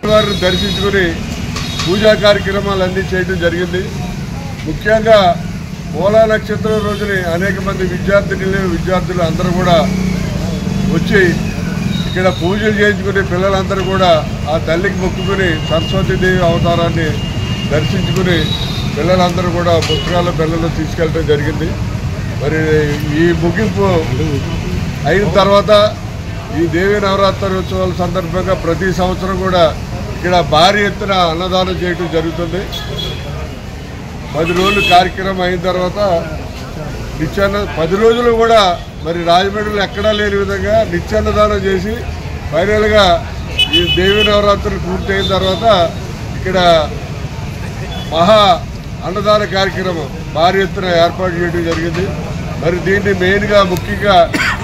వారిని దర్శించుకుని పూజా కార్యక్రమాలన్నీ చేయడం జరిగింది. ముఖ్యంగా మూలా నక్షత్రం రోజుని అనేక మంది విద్యార్థులు అందరూ కూడా వచ్చి ఇక్కడ పూజలు చేయించుకుని పిల్లలందరూ కూడా ఆ తల్లికి మొక్కుకుని సరస్వతీదేవి అవతారాన్ని దర్శించుకుని పిల్లలందరూ కూడా పుస్తకాల పిల్లలు తీసుకెళ్ళడం జరిగింది. మరి ఈ ముగింపు అయిన తర్వాత ఈ దేవీ నవరాత్రి ఉత్సవాల సందర్భంగా ప్రతి సంవత్సరం కూడా ఇక్కడ భారీ ఎత్తున అన్నదానం చేయడం జరుగుతుంది. 10 రోజులు కార్యక్రమం అయిన తర్వాత 10 రోజులు కూడా మరి రాజమండ్రిలో ఎక్కడా లేని విధంగా నిత్యాన్నదానం చేసి ఫైనల్గా ఈ దేవీ నవరాత్రులు పూర్తయిన తర్వాత ఇక్కడ మహా అన్నదాన కార్యక్రమం భారీ ఎత్తున ఏర్పాటు చేయడం జరిగింది. మరి దీన్ని మెయిన్గా ముఖ్యంగా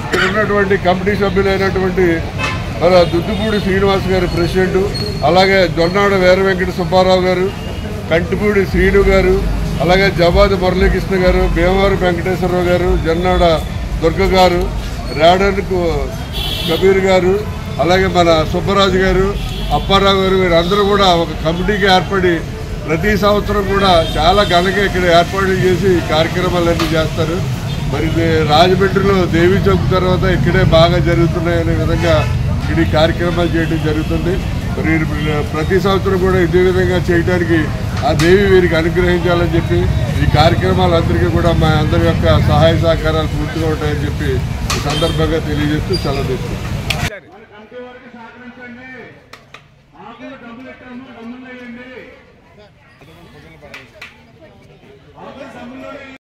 ఇక్కడ ఉన్నటువంటి కమిటీ సభ్యులైనటువంటి మన దుద్దుపూడి శ్రీనివాస్ గారు ప్రెసిడెంట్, అలాగే జొన్నాడ వీర వెంకట సుబ్బారావు గారు, కంటిపూడి శ్రీను గారు, అలాగే జబాది మురళీకృష్ణ గారు, భీమవరం వెంకటేశ్వరరావు గారు, జొన్నాడ దుర్గ గారు, రాడన్ కబీర్ గారు, అలాగే మన సుబ్బరాజు గారు, అప్పారావు గారు, వీరందరూ కూడా ఒక కమిటీకి ఏర్పడి ప్రతి సంవత్సరం కూడా చాలా ఘనంగా ఇక్కడ ఏర్పాట్లు చేసి కార్యక్రమాలన్నీ చేస్తారు. మరి రాజమండ్రిలో దేవీ చౌక్ తర్వాత ఇక్కడే బాగా జరుగుతున్నాయనే విధంగా ఇది కార్యక్రమాలు చేయడం జరుగుతుంది. మరి ప్రతి సంవత్సరం కూడా ఇదే విధంగా చేయడానికి ఆ దేవి వీరికి అనుగ్రహించాలని చెప్పి ఈ కార్యక్రమాలందరికీ కూడా మా అందరి యొక్క సహాయ సహకారాలు పూర్తిగా ఉంటాయని చెప్పి ఈ సందర్భంగా తెలియజేస్తూ సెలవు తీసుకుంటాం.